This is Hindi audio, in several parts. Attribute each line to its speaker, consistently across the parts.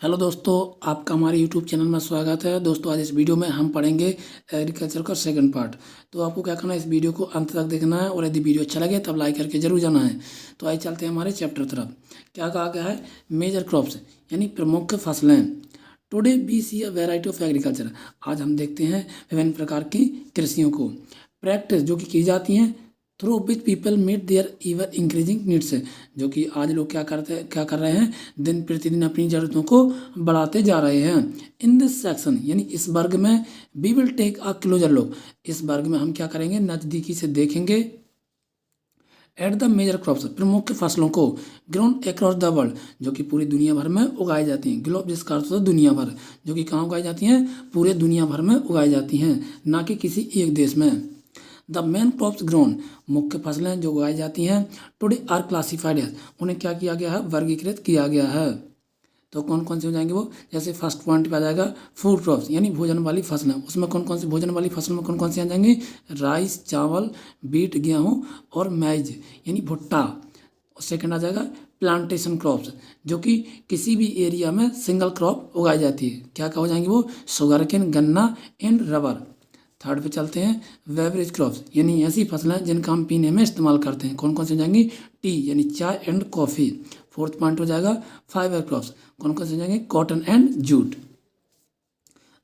Speaker 1: हेलो दोस्तों, आपका हमारे यूट्यूब चैनल में स्वागत है। दोस्तों, आज इस वीडियो में हम पढ़ेंगे एग्रीकल्चर का सेकंड पार्ट। तो आपको क्या करना है, इस वीडियो को अंत तक देखना है और यदि वीडियो अच्छा लगे तब लाइक करके जरूर जाना है। तो आइए चलते हैं हमारे चैप्टर तरफ। क्या कहा गया है, मेजर क्रॉप्स यानी प्रमुख फसलें। Today we see a variety of agriculture. आज हम देखते हैं विभिन्न प्रकार की कृषियों को। प्रैक्टिस जो कि की जाती हैं, through which people meet their ever increasing needs, जो कि आज लोग क्या कर रहे हैं, दिन प्रतिदिन अपनी ज़रूरतों को बढ़ाते जा रहे हैं। इन दिस सेक्शन यानी इस वर्ग में we will take a closer look. इस वर्ग में हम क्या करेंगे, नज़दीकी से देखेंगे एट द मेजर क्रॉप्स, प्रमुख फसलों को ग्रोन अक्रॉस द वर्ल्ड, जो कि पूरी दुनिया भर में उगाई जाती हैं। ग्लोब जिसका अर्थ होता है दुनिया भर, जो कि कहाँ उगाई जाती हैं, पूरे दुनिया भर में उगाई जाती हैं, ना कि किसी एक देश में। द मेन क्रॉप्स ग्रोन, मुख्य फसलें जो उगाई जाती हैं, टुडे आर क्लासिफाइड एज, उन्हें क्या किया गया है, वर्गीकृत किया गया है। तो कौन कौन से हो जाएंगे वो, जैसे फर्स्ट पॉइंट पे आ जाएगा फूड क्रॉप्स यानी भोजन वाली फसलें। उसमें कौन कौन सी भोजन वाली फसल में कौन कौन सी आ जाएंगी, राइस चावल, बीट गेहूँ और मैज यानी भुट्टा। और सेकंड आ जाएगा प्लांटेशन क्रॉप्स, जो कि किसी भी एरिया में सिंगल क्रॉप उगाई जाती है। क्या क्या हो जाएंगी वो, शुगरकेन गन्ना एंड रबर। थर्ड पे चलते हैं बेवरेज क्रॉप्स यानी ऐसी फसलें जिनका हम पीने में इस्तेमाल करते हैं। कौन कौन से हो जाएंगी, टी यानी चाय एंड कॉफ़ी। फोर्थ पॉइंट हो जाएगा फाइबर क्रॉप्स, कौन कौन से हो जाएंगे, कॉटन एंड जूट।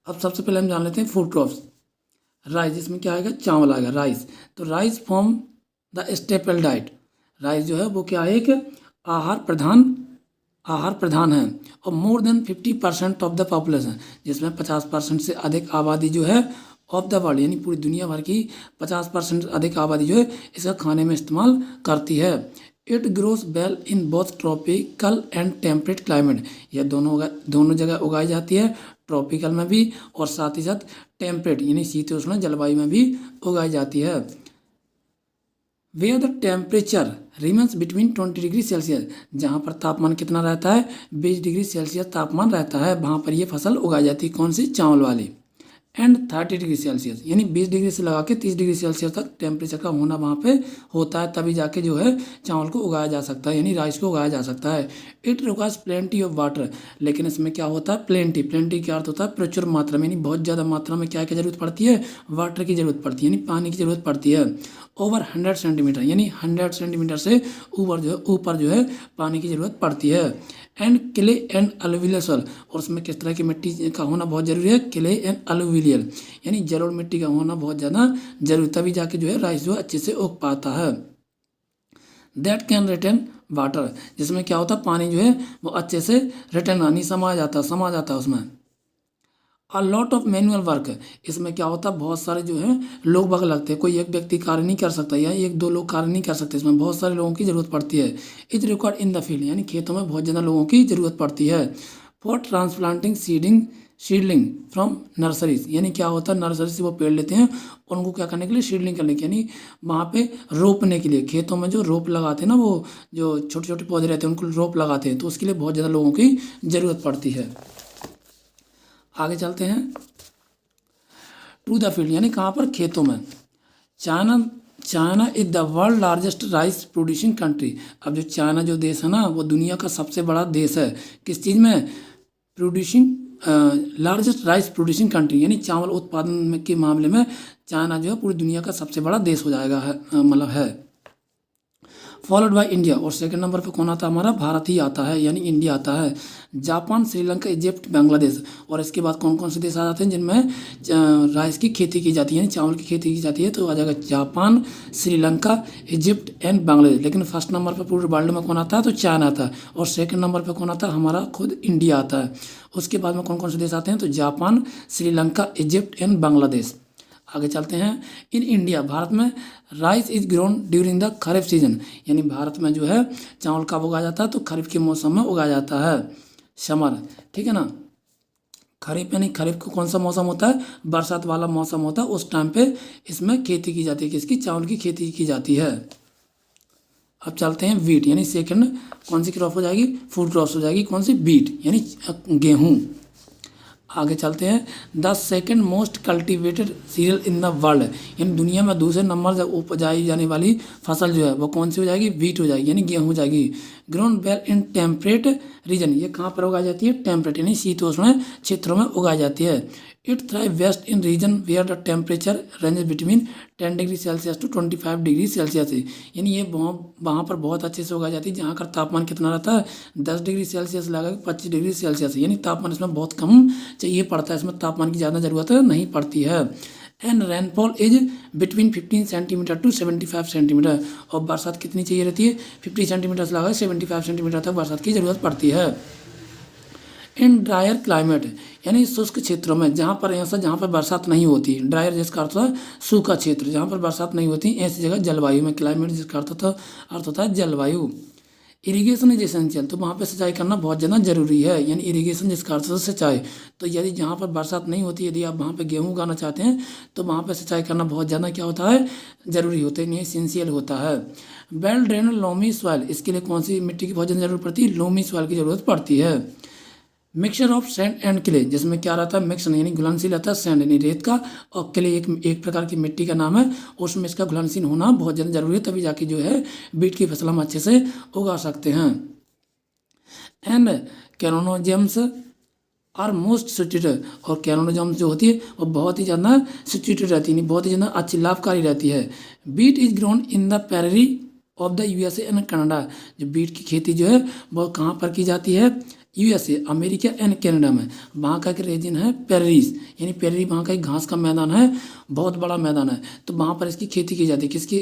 Speaker 1: अब सबसे पहले हम जान लेते हैं फूड क्रॉप्स। राइस, जिसमें क्या आएगा, चावल आएगा, राइस। तो rice form the staple diet, rice जो है वो क्या है, एक आहार प्रधान है। और more than 50% of the population, जिसमें 50% से अधिक आबादी जो है ऑफ द वर्ल्ड यानी पूरी दुनिया भर की 50% अधिक आबादी जो है इसका खाने में इस्तेमाल करती है। It grows well in both tropical and temperate climate, यह दोनों जगह उगाई जाती है, ट्रॉपिकल में भी और साथ ही साथ टेम्परेट यानी शीतोष्ण जलवायु में भी उगाई जाती है। Where the temperature remains between 20 degree Celsius, जहाँ पर तापमान कितना रहता है, 20 डिग्री सेल्सियस तापमान रहता है, वहाँ पर यह फसल उगाई जाती है। कौन सी, चावल वाली। एंड 30 डिग्री सेल्सियस यानी 20 डिग्री से लगा के 30 डिग्री सेल्सियस तक टेम्परेचर का होना वहाँ पे होता है, तभी जाके जो है चावल को उगाया जा सकता है यानी राइस को उगाया जा सकता है। It requires plenty of water, लेकिन इसमें क्या होता है, प्लेंटी, प्लेंटी क्या अर्थ होता है, प्रचुर मात्रा में यानी बहुत ज़्यादा मात्रा में क्या की जरूरत पड़ती है, वाटर की जरूरत पड़ती है यानी पानी की जरूरत पड़ती है। ओवर 100 सेंटीमीटर यानी 100 सेंटीमीटर से ऊपर जो है पानी की जरूरत पड़ती है। And clay and alluvial soil, और उसमें किस तरह की मिट्टी का होना बहुत जरूरी है, क्ले एंड अलुवियल यानी जलोढ़ मिट्टी का होना बहुत ज़्यादा जरूरी, तभी जाके जो है राइस जो है अच्छे से उग पाता है। दैट कैन रिटेन वाटर, जिसमें क्या होता है, पानी जो है वो अच्छे से रिटेन यानी समा जाता है उसमें। A lot of manual work, इसमें क्या होता है, बहुत सारे जो है लोग बाग लगते हैं, कोई एक व्यक्ति कार्य नहीं कर सकता या एक दो लोग कार्य नहीं कर सकते, इसमें बहुत सारे लोगों की ज़रूरत पड़ती है। Is required in the field यानी खेतों में बहुत ज़्यादा लोगों की ज़रूरत पड़ती है। For transplanting seedling from nurseries, यानी क्या होता है, नर्सरी से वो पेड़ लेते हैं और उनको क्या करने के लिए, सीडलिंग करने के यानी वहाँ पे रोपने के लिए, खेतों में जो रोप लगाते हैं ना, वो जो छोटे छोटे पौधे रहते हैं उनको रोप लगाते हैं, तो उसके लिए बहुत ज़्यादा लोगों की ज़रूरत पड़ती है। आगे चलते हैं टू द फील्ड यानी कहाँ पर, खेतों में। China China is the world largest rice producing country. अब जो चाइना जो देश है ना, वो दुनिया का सबसे बड़ा देश है, किस चीज़ में, producing largest rice producing country यानी चावल उत्पादन के मामले में चाइना जो है पूरी दुनिया का सबसे बड़ा देश हो जाएगा, है मतलब है। फॉलोड बाय इंडिया, और सेकंड नंबर पे कौन आता है, हमारा भारत ही आता है यानी इंडिया आता है। जापान, श्रीलंका, इजिप्ट, बांग्लादेश, और इसके बाद कौन कौन से देश आ जाते हैं जिनमें राइस की खेती की जाती है यानी चावल की खेती की जाती है, तो आ जाएगा Japan, Sri Lanka, Egypt and Bangladesh. लेकिन फर्स्ट नंबर पर पूरे वर्ल्ड में कौन आता है, तो चाइना आता है, और सेकंड नंबर पर कौन आता है, हमारा खुद इंडिया आता है। उसके बाद में कौन कौन से देश आते हैं, तो Japan, Sri Lanka, Egypt and Bangladesh. आगे चलते हैं, इन इंडिया, भारत में rice is grown during the kharif season, यानी भारत में जो है चावल कब उगाया जाता है, तो खरीफ के मौसम में उगाया जाता है, समर, ठीक है ना। खरीफ यानी खरीफ को कौन सा मौसम होता है, बरसात वाला मौसम होता है, उस टाइम पे इसमें खेती की जाती है, किसकी, चावल की खेती की जाती है। अब चलते हैं वीट यानी सेकंड कौन सी क्रॉप हो जाएगी, फूड क्रॉप्स हो जाएगी, कौन सी, बीट यानी गेहूँ। आगे चलते हैं। The second most cultivated serial in the world, यानी दुनिया में दूसरे नंबर से उपजाई जाने वाली फसल जो है वो कौन सी हो जाएगी? वीट हो जाएगी, यानी गेहूँ हो जाएगी। Grown well in temperate region, ये कहाँ पर उगाई जाती है? टेम्परेट यानी शीतोष्ण क्षेत्रों में उगाई जाती है। It thrive best in region where the temperature range between 10 degree Celsius to 25 degree Celsius, यानी ये वहाँ पर बहुत अच्छे से उगाई जाती है जहाँ का तापमान कितना रहता है? 10 डिग्री सेल्सियस लगा 25 डिग्री सेल्सियस, यानी तापमान इसमें बहुत कम चाहिए पड़ता है, इसमें तापमान की ज़्यादा ज़रूरत नहीं पड़ती है। And rainfall is between 15 centimetre to 75 centimetre, और बरसात कितनी चाहिए रहती है? 50 सेंटीमीटर से लगा 75 सेंटीमीटर तक बरसात की ज़रूरत पड़ती है। इन ड्रायर क्लाइमेट, यानी शुष्क क्षेत्रों में, जहाँ पर बरसात नहीं होती, ड्रायर जिसका अर्थ है सूखा क्षेत्र, जहाँ पर बरसात नहीं होती, ऐसी जगह जलवायु में, क्लाइमेट जिसका अर्थ होता है जलवायु। इरिगेशन इज एसेंशियल, तो वहाँ पे सिंचाई करना बहुत ज़्यादा जरूरी है, यानी इरिगेशन जिसका अर्थ है सिंचाई। तो यदि जहाँ पर बरसात नहीं होती, यदि आप वहाँ पे गेहूँ उगाना चाहते हैं तो वहाँ पे सिंचाई करना बहुत ज़्यादा क्या होता है? ज़रूरी होता है, यानी एसेंशियल होता है। वेल ड्रेन लोमी सॉइल, इसके लिए कौन सी मिट्टी की बहुत ज़्यादा जरूरत पड़ती है? लोमी सॉइल की ज़रूरत पड़ती है। Mixture of sand and clay, जिसमें क्या रहता है? मिक्स यानी घुलनशील रहता है, सैंड यानी रेत का, और क्ले एक प्रकार की मिट्टी का नाम है, उसमें इसका घुलनशील होना बहुत ज़्यादा जरूरी है, तभी जाके जो है बीट की फसल हम अच्छे से उगा सकते हैं। एंड कैरोनोजेम्स आर मोस्ट सिचुएटेड, और कैरोनोजेम्स जो होती है वो बहुत ही ज़्यादा सिचुएटेड रहती है, बहुत ही ज़्यादा अच्छी लाभकारी रहती है। Wheat is grown in the prairie of the USA and Canada, जो बीट की खेती जो है वो कहाँ पर की जाती है? यूएसए, अमेरिका एंड कनाडा में। वहाँ का एक रीजन है पेरीज, यानी पेरी वहाँ का एक घास का मैदान है, बहुत बड़ा मैदान है, तो वहाँ पर इसकी खेती की जाती है। किसकी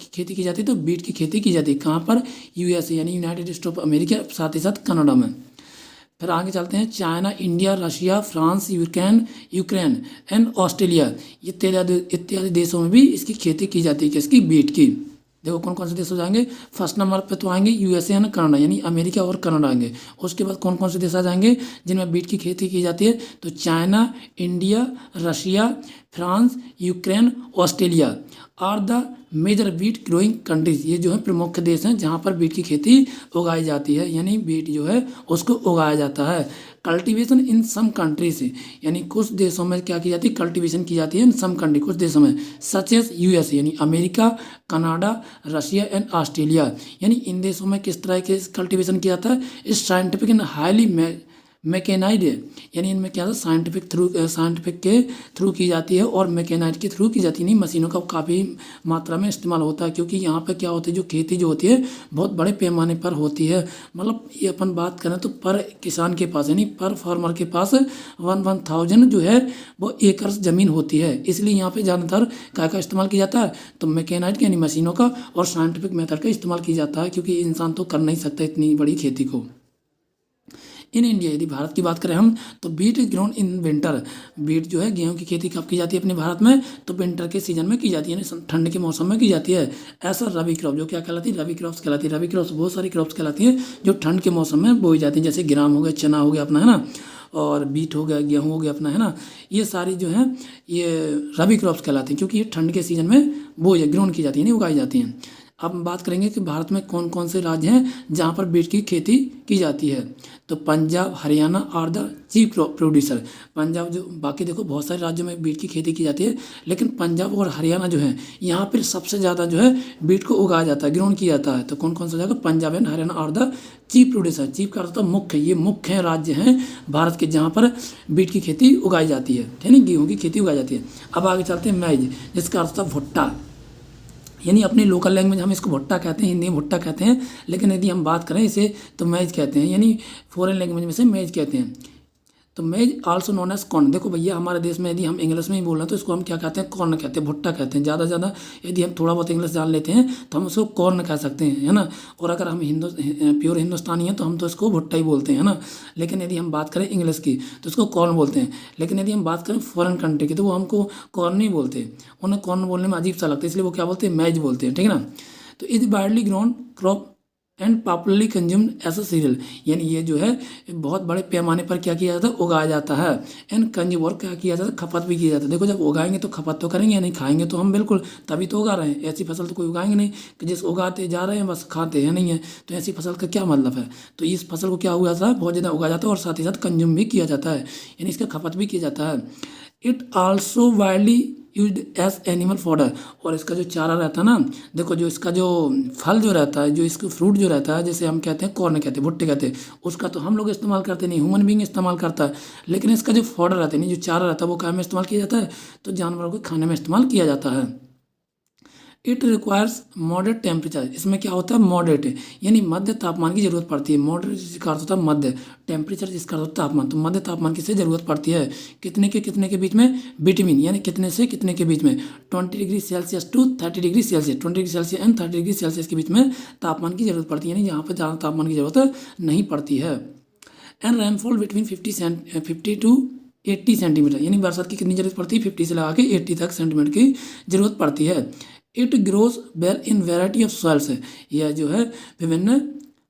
Speaker 1: खेती की जाती है? तो बीट की खेती की जाती है। कहाँ पर? यूएसए यानी यूनाइटेड स्टेट ऑफ अमेरिका, साथ ही साथ कनाडा में। फिर आगे चलते हैं। China, India, Russia, France, Ukraine and Australia, ये इत्यादि देशों में भी इसकी खेती की जाती है। किसकी? बीट की। देखो कौन कौन से देश हो जाएंगे। फर्स्ट नंबर पे तो आएंगे यूएसए एंड कनाडा, यानी अमेरिका और कनाडा आएंगे। उसके बाद कौन कौन से देश आ जाएंगे जिनमें बीट की खेती की जाती है? तो China, India, Russia, France, Ukraine, Australia are the major wheat growing countries, ये जो है प्रमुख देश हैं जहाँ पर बीट की खेती उगाई जाती है, यानी बीट जो है उसको उगाया जाता है। कल्टीवेशन इन सम कंट्रीज, यानी कुछ देशों में क्या की जाती है? कल्टीवेशन की जाती है इन सम कंट्री, कुछ देशों में, सच एस यूएस यानी America, Canada, Russia and Australia, यानी इन देशों में किस तरह के कल्टीवेशन किया जाता है? इस साइंटिफिक एंड हाईली मैकेनाइड, यानी इनमें क्या है? साइंटिफिक के थ्रू की जाती है और मैकेनाइड के थ्रू की जाती है, नहीं मशीनों का काफ़ी मात्रा में इस्तेमाल होता है, क्योंकि यहाँ पे क्या होता है, जो खेती जो होती है बहुत बड़े पैमाने पर होती है। मतलब ये अपन बात करें तो पर किसान के पास, यानी पर फार्मर के पास 1,000 जो है वो एकड़ ज़मीन होती है, इसलिए यहाँ पे ज़्यादातर क्या का इस्तेमाल किया जाता है? तो मैकेनाइड के यानी मशीनों का और साइंटिफिक मेथड का इस्तेमाल किया जाता है, क्योंकि इंसान तो कर नहीं सकता इतनी बड़ी खेती को। इन इंडिया, यदि भारत की बात करें हम, तो wheat is grown in winter, wheat जो है गेहूं की खेती कब की जाती है अपने भारत में? तो विंटर के सीजन में की जाती है, यानी ठंड के मौसम में की जाती है। ऐसा रबी क्रॉप जो क्या कहलाती है? रबी क्रॉप्स कहलाती है। रबी क्रॉप्स बहुत सारी क्रॉप्स कहलाती हैं जो ठंड के मौसम में बोई जाती हैं, जैसे ग्राम हो गया, चना हो गया अपना, है ना, और बीट हो गया, गेहूँ हो गया अपना, है ना, ये सारी जो है ये रबी क्रॉप्स कहलाती हैं, क्योंकि ये ठंड के सीजन में बोई ग्रोन की जाती है, नहीं उगाई जाती हैं। अब हम बात करेंगे कि भारत में कौन कौन से राज्य हैं जहाँ पर बीट की खेती की जाती है। तो Punjab, Haryana are the chief producer. Punjab जो, बाकी देखो बहुत सारे राज्यों में बीट की खेती की जाती है, लेकिन पंजाब और हरियाणा जो है यहाँ पर सबसे ज़्यादा जो है बीट को उगाया जाता है, ग्रोन किया जाता है। तो कौन कौन सा जगह? Punjab and Haryana are the chief producer. Chief का अर्थ मुख्य, ये मुख्य राज्य हैं भारत के जहाँ पर बीट की खेती उगाई जाती है, ठीक है, गेहूँ की खेती उगाई जाती है। अब आगे चलते हैं मैज, जिसका अर्थ था भुट्टा, यानी अपनी लोकल लैंग्वेज हम इसको भुट्टा कहते हैं, हिंदी में भुट्टा कहते हैं, लेकिन यदि हम बात करें इसे तो मैज कहते हैं, यानी फॉरेन लैंग्वेज में से मैज कहते हैं। तो मेज आल्सो नोन एज कॉर्न। देखो भैया हमारे देश में यदि हम इंग्लिश में ही बोल रहे हैं तो इसको हम क्या कहते हैं? कॉर्न कहते हैं, भुट्टा कहते हैं। ज़्यादा ज़्यादा यदि हम थोड़ा बहुत इंग्लिश जान लेते हैं तो हम उसको कॉर्न कह सकते हैं, है ना। और अगर हम प्योर हिंदुस्तानी हैं तो हम तो इसको भुट्टा ही बोलते हैं, है ना। लेकिन यदि हम बात करें इंग्लिश की तो इसको कॉर्न बोलते हैं। लेकिन यदि हम बात करें फॉरेन कंट्री की तो वो हमको कॉर्न नहीं बोलते, उन्हें कॉर्न बोलने में अजीब सा लगता है, इसलिए वो क्या बोलते हैं? मैज बोलते हैं, ठीक है ना। तो is widely grown crop and popularly consumed as a cereal, यानी ये जो है बहुत बड़े पैमाने पर क्या किया जाता है, उगाया जाता है। एंड कंज्यूम, और क्या किया जाता है, खपत भी किया जाता है। देखो जब उगाएंगे तो खपत तो करेंगे, या नहीं खाएंगे तो हम बिल्कुल, तभी तो उगा रहे हैं। ऐसी फसल तो कोई उगाएंगे नहीं कि जिस उगाते जा रहे हैं बस खाते हैं, नहीं है। तो ऐसी फसल का क्या मतलब है। तो इस फसल को क्या हुआ जाता है, बहुत ज़्यादा उगाया जाता है और साथ ही साथ कंज्यूम भी किया जाता है, यानी इसका खपत भी किया जाता है। It also widely use as animal fodder, और इसका जो चारा रहता है ना, देखो जो इसका जो फल जो रहता है, जो इसका फ्रूट जो रहता है, जैसे हम कहते हैं कॉर्न कहते हैं, भुट्टे कहते हैं, उसका तो हम लोग इस्तेमाल करते नहीं, ह्यूमन बीइंग इस्तेमाल करता है। लेकिन इसका जो फॉडर रहता है, नहीं जो चारा रहता है, वो क्या में इस्तेमाल किया जाता है, तो जानवरों को खाने में इस्तेमाल किया जाता है। इट रिक्वायर्स मॉडरेट टेम्परेचर, इसमें क्या होता है, मॉडरेट, यानी मध्य तापमान की जरूरत पड़ती है। मॉडरेट जिसका अर्थ होता है मध्य, टेम्परेचर जिसका अर्थ होता है तापमान, तो मध्य तापमान की से जरूरत पड़ती है। कितने के बीच में, बिटवीन, यानी कितने से कितने के बीच में, 20 degree Celsius to 30 degree Celsius, 20 degree Celsius and 30 degree Celsius के बीच में तापमान की जरूरत पड़ती है, यानी यहाँ पर ज़्यादा तापमान की जरूरत नहीं पड़ती है। And rainfall between 50 to 80 centimetre, यानी बरसात की कितनी जरूरत पड़ती है, 50 से लगा के 80 तक सेंटीमीटर की जरूरत पड़ती है। It grows well in variety of soils, यह जो है विभिन्न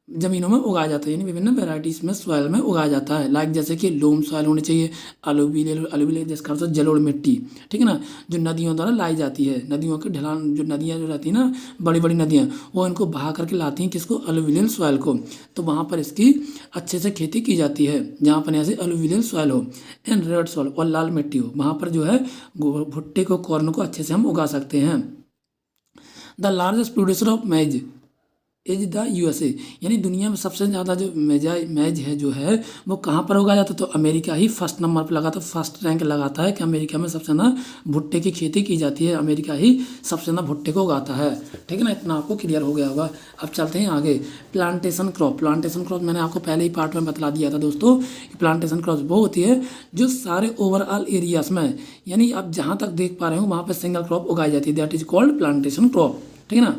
Speaker 1: जमीनों में उगाया जाता है, यानी विभिन्न वेराइटीज में सॉइल में उगाया जाता है। लाइक जैसे कि लोम सॉइल होनी चाहिए, अलुवियल जिसका अर्थ है जलोढ़ मिट्टी, ठीक है ना, जो नदियों द्वारा लाई जाती है। नदियों के ढलान, जो नदियाँ जो रहती है ना, बड़ी बड़ी नदियाँ, वो इनको बहा करके लाती हैं किसको, अलुवियल सॉइल को। तो वहाँ पर इसकी अच्छे से खेती की जाती है, जहाँ पर ऐसे अलुवियल सॉइल हो। एंड रेड सॉइल, और लाल मिट्टी हो, वहाँ पर जो है भुट्टे को, कॉर्न को अच्छे से हम उगा सकते हैं। The largest producer of maize is the USA, यानी दुनिया में सबसे ज़्यादा जो मैज है जो है वो कहाँ पर उगाया जाता है, तो अमेरिका ही फर्स्ट नंबर पर लगाता है, फर्स्ट रैंक लगाता है कि अमेरिका में सबसे ज़्यादा भुट्टे की खेती की जाती है। अमेरिका ही सबसे ज़्यादा भुट्टे को उगाता है, ठीक है ना। इतना आपको क्लियर हो गया होगा। अब चलते हैं आगे। प्लांटेशन क्रॉप, प्लांटेशन क्रॉप मैंने आपको पहले ही पार्ट में बतला दिया था दोस्तों कि प्लांटेशन क्रॉप वो होती है जो सारे ओवरऑल एरियाज में, यानी आप जहाँ तक देख पा रहे हो वहाँ पर सिंगल क्रॉप उगाई जाती है, that is called plantation crop, ठीक है ना।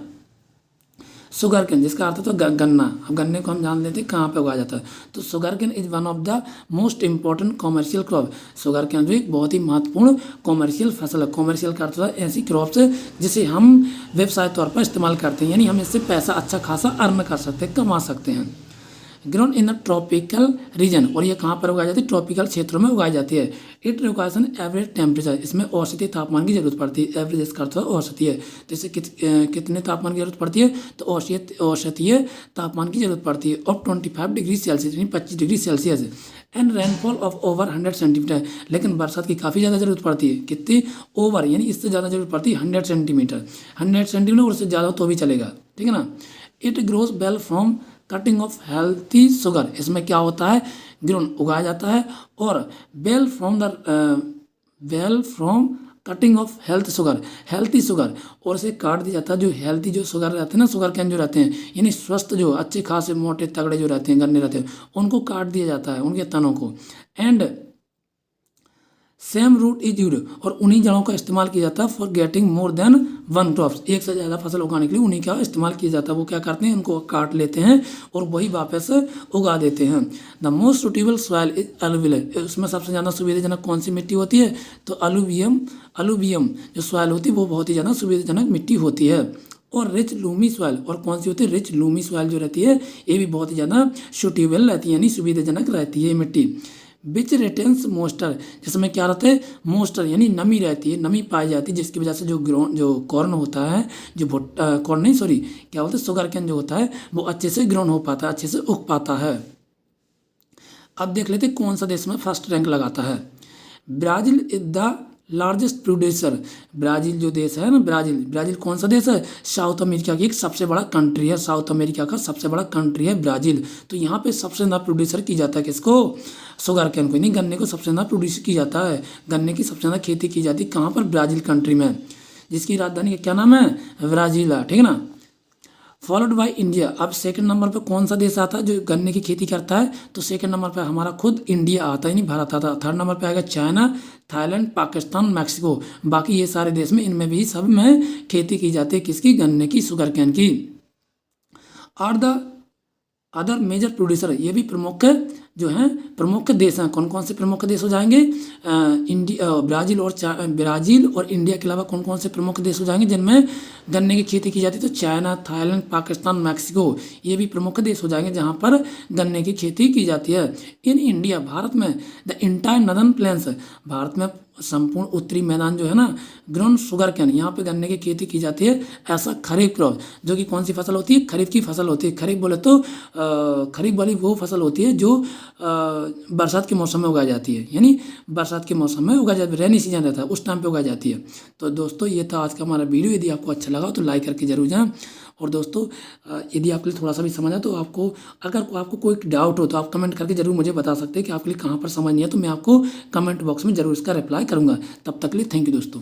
Speaker 1: शुगर केन, जिसका अर्थ होता है गन्ना। अब गन्ने को हम जान लेते हैं कहाँ पे उगाया जाता है, तो sugar cane is one of the most important commercial crop. Sugar cane जो एक बहुत ही महत्वपूर्ण कॉमर्शियल फसल है। कॉमर्शियल का अर्थ होता है ऐसी क्रॉप्स है जिसे हम व्यवसाय तौर पर इस्तेमाल करते हैं, यानी हम इससे पैसा अच्छा खासा अर्न कर सकते हैं, कमा सकते हैं। Grown in the tropical region, और ये कहाँ पर उगाई जाती है, ट्रॉपिकल क्षेत्रों में उगाई जाती है। It requires an average temperature, इसमें औसती तापमान की जरूरत पड़ती है। एवरेज इसका अर्थ औसती है, तो इससे कितने तापमान की जरूरत पड़ती है, तो औसतीय तापमान की जरूरत पड़ती है। और 25 डिग्री सेल्सियस, यानी 25 degree Celsius. And rainfall of over 100 centimetre, लेकिन बरसात की काफ़ी ज़्यादा जरूरत पड़ती है। कितनी, ओवर, यानी इससे ज़्यादा जरूरत पड़ती है 100 सेंटीमीटर, 100 सेंटीमीटर और उससे ज़्यादा तो भी चलेगा, ठीक है ना। It grows well from cutting of healthy sugar, इसमें क्या होता है, ग्रोन उगाया जाता है, और well from cutting of health sugar, healthy sugar, और इसे काट दिया जाता है जो हेल्थी जो शुगर रहते हैं ना, शुगर कैन जो रहते हैं, यानी स्वस्थ जो अच्छे खासे मोटे तगड़े जो रहते हैं गन्ने रहते हैं, उनको काट दिया जाता है, उनके तनों को। And same root is use, और उन्हीं जड़ों का इस्तेमाल किया जाता है for getting more than one crops, एक से ज़्यादा फसल उगाने के लिए उन्हीं का इस्तेमाल किया जाता है। वो क्या करते हैं, उनको काट लेते हैं और वही वापस उगा देते हैं। The most suitable soil is alluvial, उसमें सबसे ज़्यादा सुविधाजनक कौन सी मिट्टी होती है, तो अलुवियम जो सॉइल होती है वो बहुत ही ज़्यादा सुविधाजनक मिट्टी होती है। और रिच लूमी सॉइल, और कौन सी होती है, रिच लूमी सॉइल जो रहती है ये भी बहुत ही ज़्यादा सुटेबल रहती है, यानी सुविधाजनक रहती है मिट्टी। विच रिटेंस मॉइस्चर, जिसमें क्या रहता है, मॉइस्चर, यानी नमी रहती है, नमी पाई जाती है, जिसकी वजह से जो कॉर्न होता है, जो भुट्टा, कॉर्न नहीं सॉरी क्या बोलते हैं, शुगर कैन जो होता है वो अच्छे से ग्रोन हो पाता है, अच्छे से उग पाता है। अब देख लेते हैं कौन सा देश में फर्स्ट रैंक लगाता है। Brazil is the largest producer, Brazil जो देश है ना, ब्राज़ील कौन सा देश है, साउथ अमेरिका की एक सबसे बड़ा कंट्री है, साउथ अमेरिका का सबसे बड़ा कंट्री है ब्राज़ील। तो यहाँ पे सबसे ज़्यादा प्रोड्यूसर की जाता है किसको, शुगर कैन को, नहीं गन्ने को सबसे ज़्यादा प्रोड्यूस की जाता है, गन्ने की सबसे ज़्यादा खेती की जाती है कहाँ पर, ब्राज़ील कंट्री में, जिसकी राजधानी क्या नाम है, ब्राज़ील, ठीक है ना। फॉलोड बाय इंडिया, अब सेकंड नंबर पे कौन सा देश आता है जो गन्ने की खेती करता है, तो सेकंड नंबर पे हमारा खुद इंडिया आता है, नहीं भारत आता। थर्ड नंबर पे आएगा चाइना, थाईलैंड, पाकिस्तान, मैक्सिको, बाकी ये सारे देश में, इनमें भी सब में खेती की जाती है किसकी, गन्ने की, शुगर कैन की। Are the other major producer, ये भी प्रमुख जो हैं प्रमुख देश हैं। कौन कौन से प्रमुख देश हो जाएंगे? ब्राज़ील और इंडिया के अलावा कौन कौन से प्रमुख देश हो जाएंगे जिनमें गन्ने की खेती की जाती है? तो चाइना, थाईलैंड, पाकिस्तान, मैक्सिको, ये भी प्रमुख देश हो जाएंगे जहाँ पर गन्ने की खेती की जाती है। इन इंडिया, भारत में द इंटायर नदर्न प्लेन्स, भारत में संपूर्ण उत्तरी मैदान जो है ना, ग्रोन शुगर कैन, यहाँ पे गन्ने की खेती की जाती है। ऐसा खरीफ क्रॉप, जो कि कौन सी फसल होती है? खरीफ की फसल होती है। खरीफ बोले तो खरीफ वाली वो फसल होती है जो बरसात के मौसम में उगाई जाती है, यानी बरसात के मौसम में उगाई जाती है, रेनी सीजन रहता है उस टाइम पे उगाई जाती है। तो दोस्तों ये था आज का हमारा वीडियो। यदि आपको अच्छा लगा तो लाइक करके जरूर जाएं। और दोस्तों यदि आपके लिए थोड़ा सा भी समझ आए तो अगर आपको कोई डाउट हो तो आप कमेंट करके जरूर मुझे बता सकते हैं कि आपके लिए कहाँ पर समझ नहीं है, तो मैं आपको कमेंट बॉक्स में जरूर इसका रिप्लाई करूँगा। तब तक के लिए थैंक यू दोस्तों।